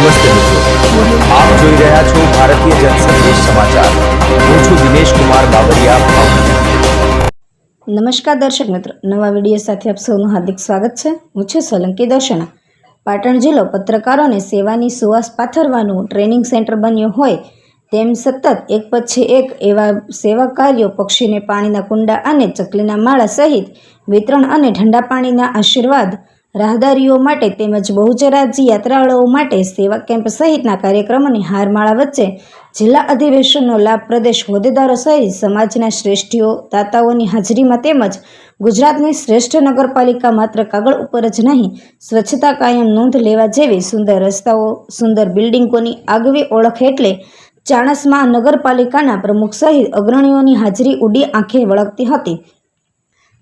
નમસ્તે મિત્રો, આપ જોઈ રહ્યા છો ભારતીય જનસંદેશ સમાચાર। હું છું દિનેશ કુમાર બાબરિયા, ભાવનગર। નમસ્કાર દર્શક મિત્રો, નવા વિડીયો સાથે આપ સૌનું હાર્દિક સ્વાગત છે। હું છું સોલંકી દર્શના। પાટણ જિલ્લો પત્રકારોને સેવાની સુવાસ પાથરવાનું ટ્રેનિંગ સેન્ટર બન્યું હોય તેમ સતત એક પછી એક એવા સેવા કાર્યો પક્ષીને પાણીના કુંડા અને ચકલીના માળા સહિત વિતરણ અને ઠંડા પાણીના આશીર્વાદ રાહદારીઓ માટે તેમજ બહુચરાજી યાત્રાળુઓ માટે સેવા કેમ્પ સહિતના કાર્યક્રમોની હારમાળા વચ્ચે જિલ્લા અધિવેશનનો લાભ પ્રદેશ હોદ્દેદારો સહિત સમાજના શ્રેષ્ઠીઓ દાતાઓની હાજરીમાં તેમજ ગુજરાતની શ્રેષ્ઠ નગરપાલિકા માત્ર કાગળ ઉપર જ નહીં, સ્વચ્છતા કાયમ નોંધ લેવા જેવી સુંદર રસ્તાઓ, સુંદર બિલ્ડિંગોની આગવી ઓળખ એટલે ચાણસ્મા નગરપાલિકાના પ્રમુખ સહિત અગ્રણીઓની હાજરી ઉડી આંખે વળગતી હતી।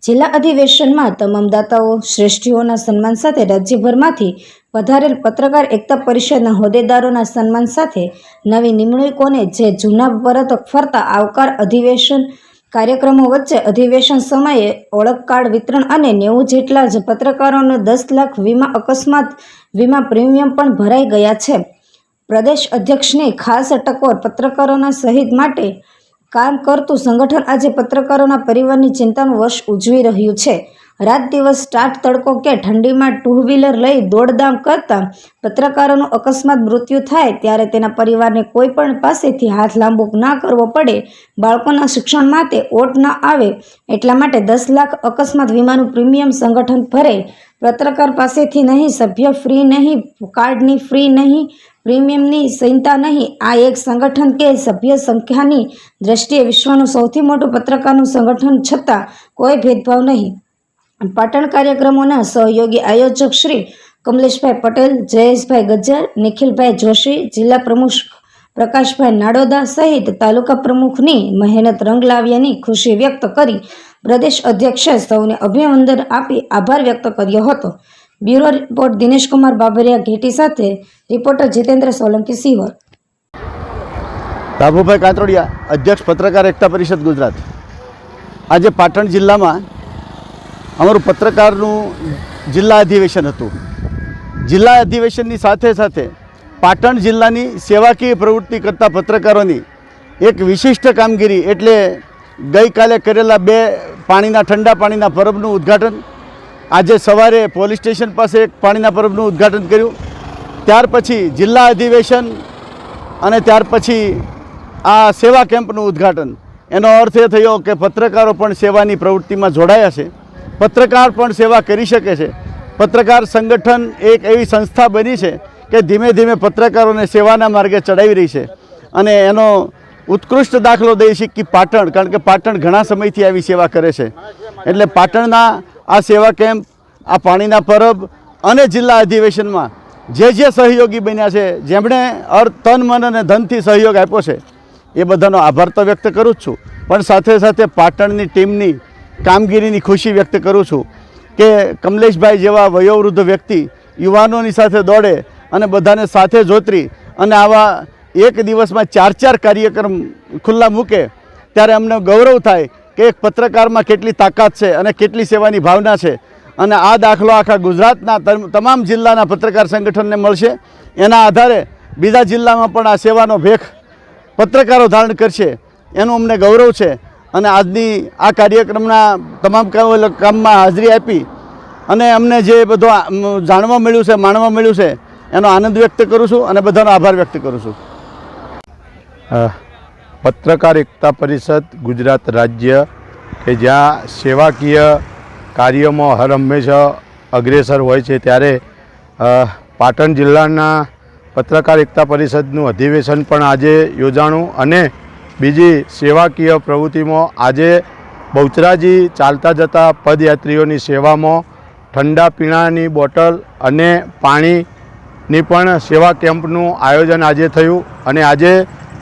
જિલ્લા અધિવેશનમાં તમામ દાતાઓ શ્રેષ્ઠીઓના સન્માન સાથે રાજ્યભરમાંથી પધારેલ પત્રકાર એકતા પરિષદના હોદ્દેદારોના સન્માન સાથે નવી નિમણૂકોને જે જૂના પરત ફરતા આવકાર અધિવેશન કાર્યક્રમો વચ્ચે અધિવેશન સમયે ઓળખ કાર્ડ વિતરણ અને 90 જેટલા જ પત્રકારોને 10 લાખ વીમા અકસ્માત વીમા પ્રીમિયમ પણ ભરાઈ ગયા છે। પ્રદેશ અધ્યક્ષની ખાસ ટકોર પત્રકારોના સહિત માટે કામ કરતું સંગઠન આજે પત્રકારોના પરિવારની ચિંતાનું વર્ષ ઉજવી રહ્યું છે। રાત દિવસ સ્ટાર્ટ તડકો કે ઠંડીમાં 2 વ્હીલર લઈ દોડધામ કરતા પત્રકારોનું અકસ્માત મૃત્યુ થાય ત્યારે તેના પરિવારને કોઈ પણ પાસેથી હાથ લાંબો ના કરવો પડે, બાળકોના શિક્ષણ માટે ઓટ ન આવે એટલા માટે 10 લાખ અકસ્માત વીમાનું પ્રીમિયમ સંગઠન ભરે। પત્રકાર પાસેથી નહીં, સભ્ય ફ્રી નહીં, કાર્ડની ફ્રી નહીં, પ્રીમિયમની ચિંતા નહીં। આ એક સંગઠન કે સભ્ય સંખ્યાની દ્રષ્ટિએ વિશ્વનું સૌથી મોટું પત્રકારનું સંગઠન છતાં કોઈ ભેદભાવ નહીં। પાટણ કાર્યક્રમોના સહયોગી આયોજક શ્રી કમલેશભાઈ પટેલ, જયેશભાઈ ગજ્જર, નિખિલભાઈ જોશી, જિલ્લા પ્રમુખ પ્રકાશભાઈ નાડોદા સહિત તાલુકા પ્રમુખની મહેનત રંગ લાવ્યાની ખુશી વ્યક્ત કરી પ્રદેશ અધ્યક્ષે સૌને અભિનંદન આપી આભાર વ્યક્ત કર્યો હતો। બ્યુરો રિપોર્ટ દિનેશ કુમાર બાબરિયા ઘેટી સાથે રિપોર્ટર જીતેન્દ્ર સોલંકી સિહોર। બાબુભાઈ કાતરોડિયા, અધ્યક્ષ પત્રકાર એકતા પરિષદ ગુજરાત। આજે પાટણ જિલ્લામાં અમારું પત્રકારનું જિલ્લા અધિવેશન હતું। જિલ્લા અધિવેશનની સાથે સાથે પાટણ જિલ્લાની સેવાકીય પ્રવૃત્તિ કરતા પત્રકારોની એક વિશિષ્ટ કામગીરી એટલે ગઈકાલે કરેલા 2 પાણીના ઠંડા પાણીના પરબનું ઉદ્ઘાટન, આજે સવારે પોલીસ સ્ટેશન પાસે એક પાણીના પરબનું ઉદ્ઘાટન કર્યું, ત્યાર પછી જિલ્લા અધિવેશન અને ત્યાર પછી આ સેવા કેમ્પનું ઉદ્ઘાટન। એનો અર્થ એ થયો કે પત્રકારો પણ સેવાની પ્રવૃત્તિમાં જોડાયા છે, પત્રકાર પણ સેવા કરી શકે છે। પત્રકાર સંગઠન એક એવી સંસ્થા બની છે કે ધીમે ધીમે પત્રકારોને સેવાના માર્ગે ચડાવી રહી છે અને એનો ઉત્કૃષ્ટ દાખલો દઈ શકી પાટણ, કારણ કે પાટણ ઘણા સમયથી આવી સેવા કરે છે। એટલે પાટણના આ સેવા કેમ્પ, આ પાણીના પરબ અને જિલ્લા અધિવેશનમાં જે સહયોગી બન્યા છે, જેમણે તન મન અને ધનથી સહયોગ આપ્યો છે, એ બધાનો આભાર તો વ્યક્ત કરું જ છું, પણ સાથે સાથે પાટણની ટીમની કામગીરીની ખુશી વ્યક્ત કરું છું કે કમલેશભાઈ જેવા વયોવૃદ્ધ વ્યક્તિ યુવાનોની સાથે દોડે અને બધાને સાથે જોતરી અને આવા એક દિવસમાં 4 કાર્યક્રમ ખુલ્લા મૂકે ત્યારે અમને ગૌરવ થાય કે એક પત્રકારમાં કેટલી તાકાત છે અને કેટલી સેવાની ભાવના છે। અને આ દાખલો આખા ગુજરાતના તમામ જિલ્લાના પત્રકાર સંગઠનને મળશે। એના આધારે બીજા જિલ્લામાં પણ આ સેવાનો ભેખ પત્રકારો ધારણ કરશે એનું અમને ગૌરવ છે। અને આજની આ કાર્યક્રમના તમામ કામમાં હાજરી આપી અને અમને જે બધું જાણવા મળ્યું છે, માણવા મળ્યું છે, એનો આનંદ વ્યક્ત કરું છું અને બધાનો આભાર વ્યક્ત કરું છું। પત્રકાર એકતા પરિષદ ગુજરાત રાજ્ય કે જ્યાં સેવાકીય કાર્યોમાં હર હંમેશા અગ્રેસર હોય છે, ત્યારે પાટણ જિલ્લાના પત્રકાર એકતા પરિષદનું અધિવેશન પણ આજે યોજાણું અને બીજી સેવાકીય પ્રવૃત્તિમાં આજે બહુચરાજી ચાલતા જતા પદયાત્રીઓની સેવામાં ઠંડા પીણાની બોટલ અને પાણીની પણ સેવા કેમ્પનું આયોજન આજે થયું અને આજે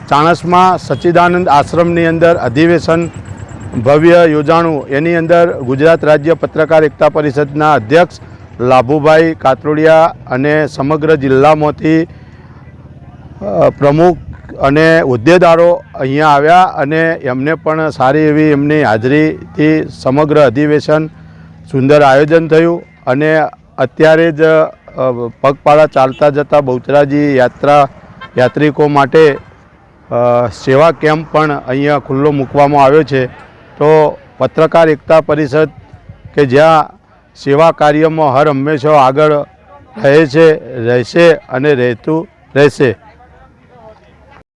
ચાણસ્મા સચ્ચિદાનંદ આશ્રમની અંદર અધિવેશન ભવ્ય યોજાણું। એની અંદર ગુજરાત રાજ્ય પત્રકાર એકતા પરિષદના અધ્યક્ષ લાભુભાઈ કાતરોડિયા અને સમગ્ર જિલ્લામાંથી પ્રમુખ અને હોદ્દેદારો અહીંયા આવ્યા અને એમને પણ સારી એવી એમની હાજરીથી સમગ્ર અધિવેશન સુંદર આયોજન થયું અને અત્યારે જ પગપાળા ચાલતા જતા બહુચરાજી યાત્રિકો માટે સેવા કેમ્પ પણ અહીંયા ખુલ્લો મૂકવામાં આવ્યો છે. તો પત્રકાર એકતા પરિષદ કે જ્યાં સેવા કાર્યમાં હર હંમેશા આગળ રહે છે, રહેશે અને રહેતું રહેશે.